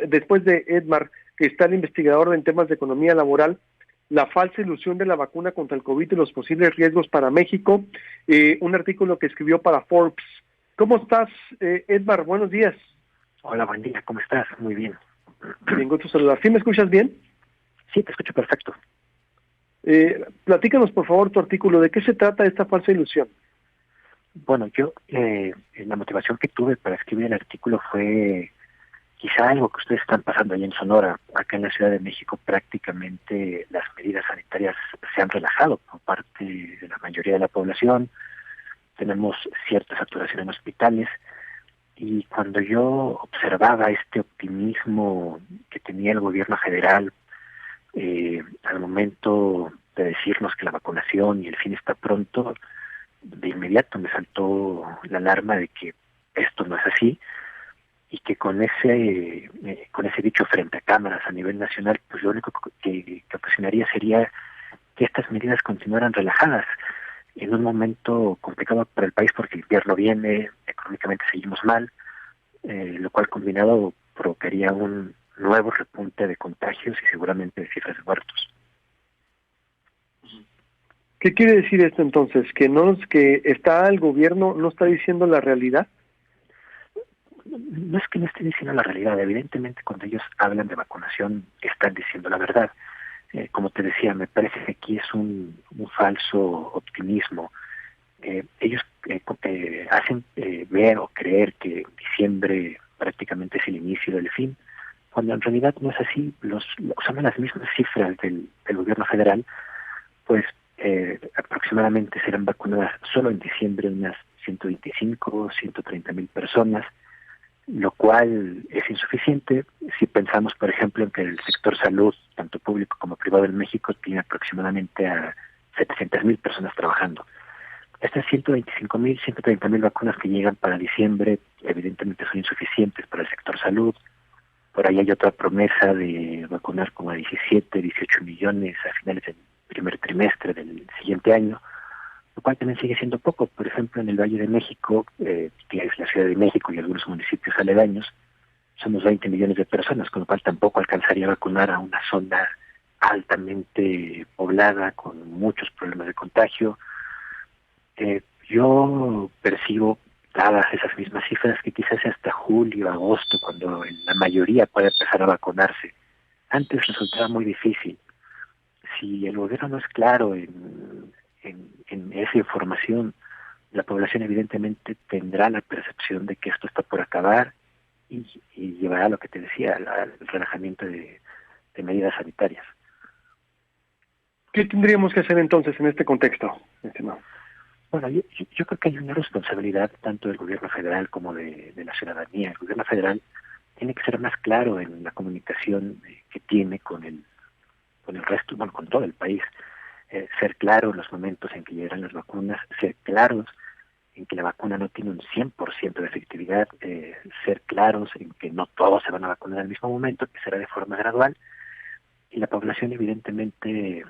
después de Edmar, que está el investigador en temas de economía laboral, la falsa ilusión de la vacuna contra el COVID y los posibles riesgos para México, un artículo que escribió para Forbes. ¿Cómo estás, Edmar? Buenos días. Hola, buen día, ¿cómo estás? Muy bien. Bien, gusto saludar. ¿Sí me escuchas bien? Sí, te escucho perfecto. Platícanos, por favor, tu artículo. ¿De qué se trata esta falsa ilusión? Bueno, yo, la motivación que tuve para escribir el artículo fue quizá algo que ustedes están pasando allá en Sonora. Acá en la Ciudad de México prácticamente las medidas sanitarias se han relajado por parte de la mayoría de la población. Tenemos cierta saturación en hospitales. Y cuando yo observaba este optimismo que tenía el gobierno federal al momento de decirnos que la vacunación y el fin está pronto, de inmediato me saltó la alarma de que esto no es así y que con ese dicho frente a cámaras a nivel nacional, pues lo único que ocasionaría sería que estas medidas continuaran relajadas en un momento complicado para el país porque el invierno viene, económicamente seguimos mal, lo cual combinado provocaría un nuevo repunte de contagios y seguramente de cifras de muertos. ¿Qué quiere decir esto entonces? ¿Que está el gobierno no está diciendo la realidad? No es que no estén diciendo la realidad, evidentemente cuando ellos hablan de vacunación están diciendo la verdad. Como te decía, me parece que aquí es un falso optimismo. Ellos hacen ver o creer que diciembre prácticamente es el inicio del fin, cuando en realidad no es así. Usando las mismas cifras del gobierno federal, pues aproximadamente serán vacunadas solo en diciembre unas 125, 130,000 personas, lo cual es insuficiente si pensamos, por ejemplo, en que el sector salud, tanto público como privado en México, tiene aproximadamente a 700,000 personas trabajando. Estas 125,000, 130,000 vacunas que llegan para diciembre, evidentemente son insuficientes para el sector salud. Por ahí hay otra promesa de vacunar como a 17, 18 millones a finales del primer trimestre del siguiente año, lo cual también sigue siendo poco. Por ejemplo, en el Valle de México, que es la Ciudad de México y algunos municipios aledaños, somos 20 millones de personas, con lo cual tampoco alcanzaría a vacunar a una zona altamente poblada, con muchos problemas de contagio. Yo percibo, dadas esas mismas cifras, que quizás sea hasta julio, agosto, cuando la mayoría puede empezar a vacunarse. Antes resultaba muy difícil. Si el gobierno no es claro en esa información, la población evidentemente tendrá la percepción de que esto está por acabar y llevará a lo que te decía, al relajamiento de medidas sanitarias. ¿Qué tendríamos que hacer entonces en este contexto, estimado? Bueno, yo creo que hay una responsabilidad tanto del gobierno federal como de la ciudadanía. El gobierno federal tiene que ser más claro en la comunicación que tiene con el resto, bueno, con todo el país. Ser claro en los momentos en que llegarán las vacunas, ser claros en que la vacuna no tiene un 100% de efectividad, ser claros en que no todos se van a vacunar al mismo momento, que será de forma gradual, y la población evidentemente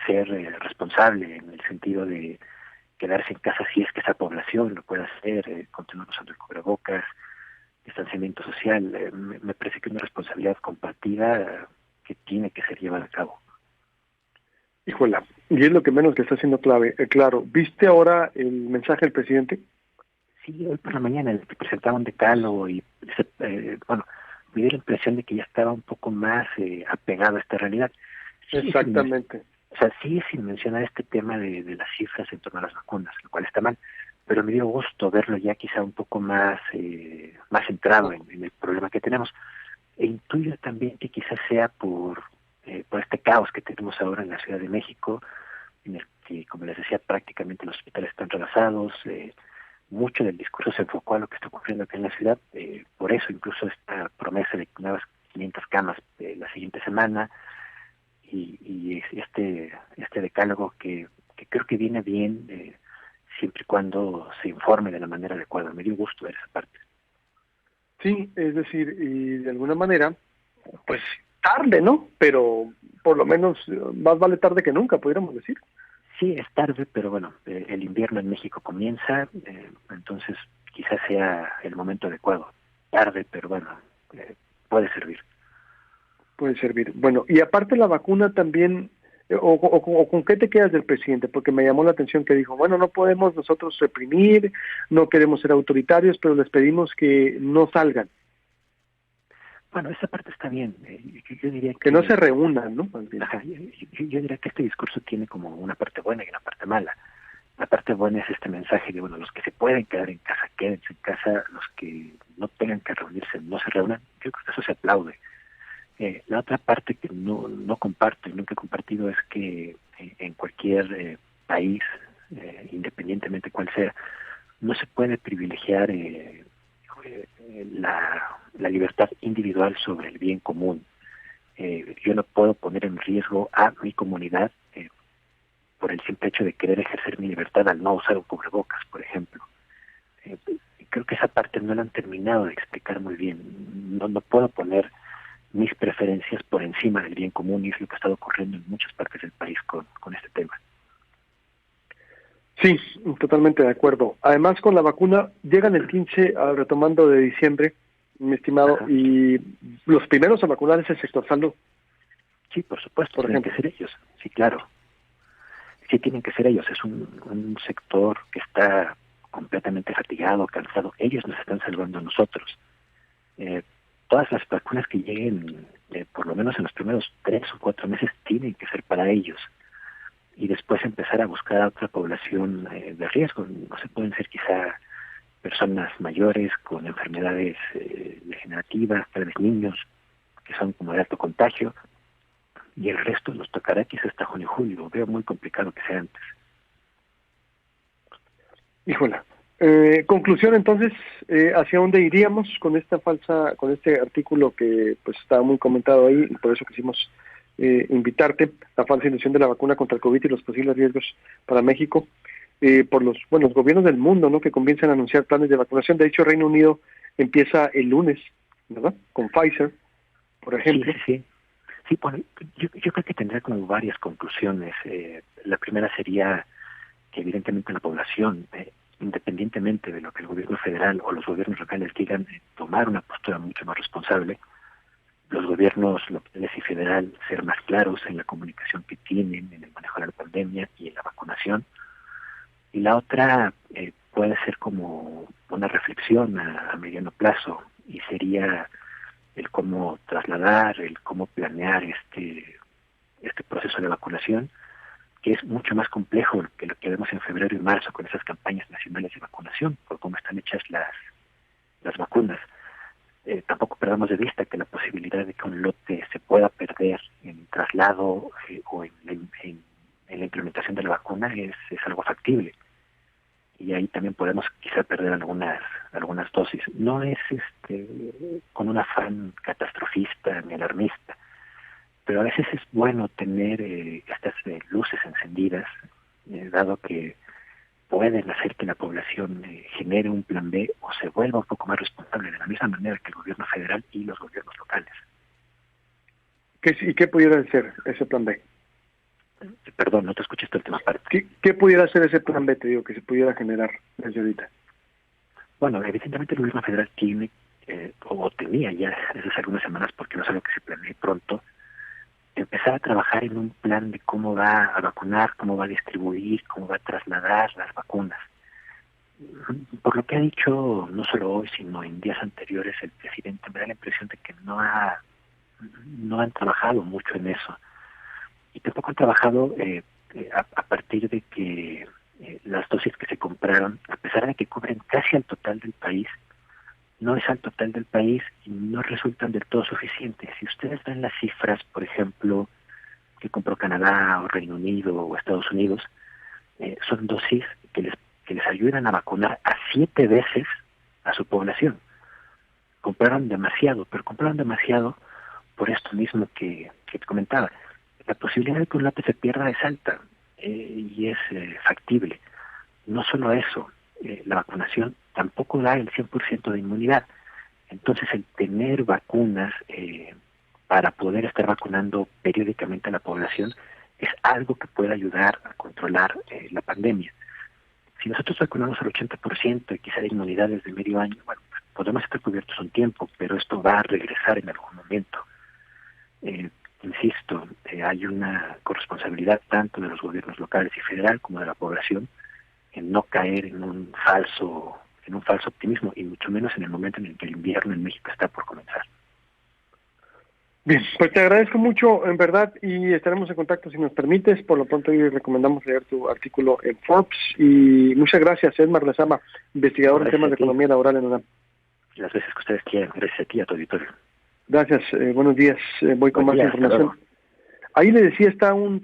ser responsable en el sentido de quedarse en casa si es que esa población lo puede hacer, continuar usando el cubrebocas, distanciamiento social. Me parece que es una responsabilidad compartida que tiene que ser llevada a cabo. Híjola, y es lo que menos que está siendo claro. ¿Viste ahora el mensaje del presidente? Sí, hoy por la mañana el que presentaba un decálogo y me dio la impresión de que ya estaba un poco más apegado a esta realidad. Sí, exactamente. Sí, sin mencionar este tema de las cifras en torno a las vacunas, lo cual está mal, pero me dio gusto verlo ya quizá un poco más centrado en el problema que tenemos. E intuyo también que quizás sea por este caos que tenemos ahora en la Ciudad de México, en el que, como les decía, prácticamente los hospitales están rebasados. Mucho del discurso se enfocó a lo que está ocurriendo acá en la ciudad. Por eso incluso esta promesa de nuevas 500 camas la siguiente semana y este decálogo que creo que viene bien siempre y cuando se informe de la manera adecuada. Me dio gusto ver esa parte. Sí, es decir, y de alguna manera, pues tarde, ¿no? Pero por lo menos más vale tarde que nunca, pudiéramos decir. Sí, es tarde, pero bueno, el invierno en México comienza, entonces quizás sea el momento adecuado. tarde, pero bueno, puede servir. Puede servir. Bueno, y aparte la vacuna también, o con qué te quedas del presidente, porque me llamó la atención que dijo, bueno, no podemos nosotros reprimir, no queremos ser autoritarios, pero les pedimos que no salgan. Bueno, esa parte está bien. Yo diría Que no se reúnan, ¿no? Ajá, yo diría que este discurso tiene como una parte buena y una parte mala. La parte buena es este mensaje de, bueno, los que se pueden quedar en casa, quédense en casa, los que no tengan que reunirse, no se reúnan. Yo creo que eso se aplaude. La otra parte que no comparto y nunca he compartido es que en cualquier país, independientemente cuál sea, no se puede privilegiar la libertad individual sobre el bien común. Yo no puedo poner en riesgo a mi comunidad por el simple hecho de querer ejercer mi libertad al no usar un cubrebocas, por ejemplo. Creo que esa parte no la han terminado de explicar muy bien. No puedo poner mis preferencias por encima del bien común, y es lo que ha estado ocurriendo en muchas partes del país con este tema. Sí, totalmente de acuerdo. Además, con la vacuna, llegan el 15, retomando de diciembre, mi estimado, Ajá. y los primeros a vacunar es el sector salud. Sí, por supuesto, Por tienen ejemplo. que ser ellos. Sí, claro. Sí, tienen que ser ellos. Es un sector que está completamente fatigado, cansado. Ellos nos están salvando a nosotros. Todas las vacunas que lleguen, por lo menos en los primeros 3 o 4 meses, tienen que ser para ellos. Y después empezar a buscar a otra población de riesgo. No se pueden ser quizá personas mayores con enfermedades degenerativas, tal vez niños que son como de alto contagio, y el resto nos tocará quizá hasta junio y julio. Veo muy complicado que sea antes. Híjola. Conclusión entonces, ¿hacia dónde iríamos con con este artículo que pues está muy comentado ahí, y por eso quisimos invitarte, la falsa ilusión de la vacuna contra el COVID y los posibles riesgos para México, por los gobiernos del mundo, ¿no? Que comienzan a anunciar planes de vacunación. De hecho, Reino Unido empieza el lunes, ¿verdad? Con Pfizer, por ejemplo. Sí. Sí, bueno, yo creo que tendría como varias conclusiones. La primera sería que evidentemente la población, independientemente de lo que el gobierno federal o los gobiernos locales quieran tomar una postura mucho más responsable, los gobiernos locales y federal ser más claros en la comunicación que tienen, en el manejo de la pandemia y en la vacunación. Y la otra puede ser como una reflexión a mediano plazo, y sería el cómo trasladar, el cómo planear este proceso de vacunación, que es mucho más complejo que lo que vemos en febrero y marzo con esas campañas nacionales de vacunación, por cómo están hechas las vacunas. Tampoco perdamos de vista que la posibilidad de que un lote se pueda perder en traslado o en la implementación de la vacuna es algo factible. Y ahí también podemos quizá perder algunas dosis. No es con un afán catastrofista ni alarmista, pero a veces es bueno tener estas luces encendidas, dado que pueden hacer que la población genere un plan B o se vuelva un poco más responsable, de la misma manera que el gobierno federal y los gobiernos locales. ¿Y qué pudiera ser ese plan B? Perdón, no te escuché esta última parte. ¿Qué pudiera ser ese plan B, te digo, que se pudiera generar desde ahorita? Bueno, evidentemente el gobierno federal tiene, o tenía ya desde hace algunas semanas, porque no es algo que se planee pronto, empezar a trabajar en un plan de cómo va a vacunar, cómo va a distribuir, cómo va a trasladar las vacunas. Por lo que ha dicho, no solo hoy, sino en días anteriores, el presidente, me da la impresión de que no han trabajado mucho en eso. Y tampoco han trabajado a partir de que las dosis que se compraron, a pesar de que cubren casi al total del país, no es al total del país y no resultan del todo suficientes. Si ustedes ven las cifras, por ejemplo, que compró Canadá o Reino Unido o Estados Unidos, son dosis que les ayudan a vacunar a 7 veces a su población. Compraron demasiado, pero compraron demasiado por esto mismo que te comentaba. La posibilidad de que un lote se pierda es alta y es factible. No solo eso, la vacunación tampoco da el 100% de inmunidad. Entonces, el tener vacunas para poder estar vacunando periódicamente a la población es algo que puede ayudar a controlar la pandemia. Si nosotros vacunamos al 80% y quizá de inmunidades de medio año, bueno, pues podemos estar cubiertos un tiempo, pero esto va a regresar en algún momento. Insisto, hay una corresponsabilidad tanto de los gobiernos locales y federal como de la población en no caer en un falso optimismo, y mucho menos en el momento en el que el invierno en México está por comenzar. Bien, pues te agradezco mucho, en verdad, y estaremos en contacto si nos permites. Por lo pronto, hoy recomendamos leer tu artículo en Forbes, y muchas gracias, Edmar Lezama, investigador en temas de economía laboral en UNAM. Las veces que ustedes quieran. Gracias a ti y a tu auditorio. Gracias, buenos días, voy con más información. Ahí le decía, está un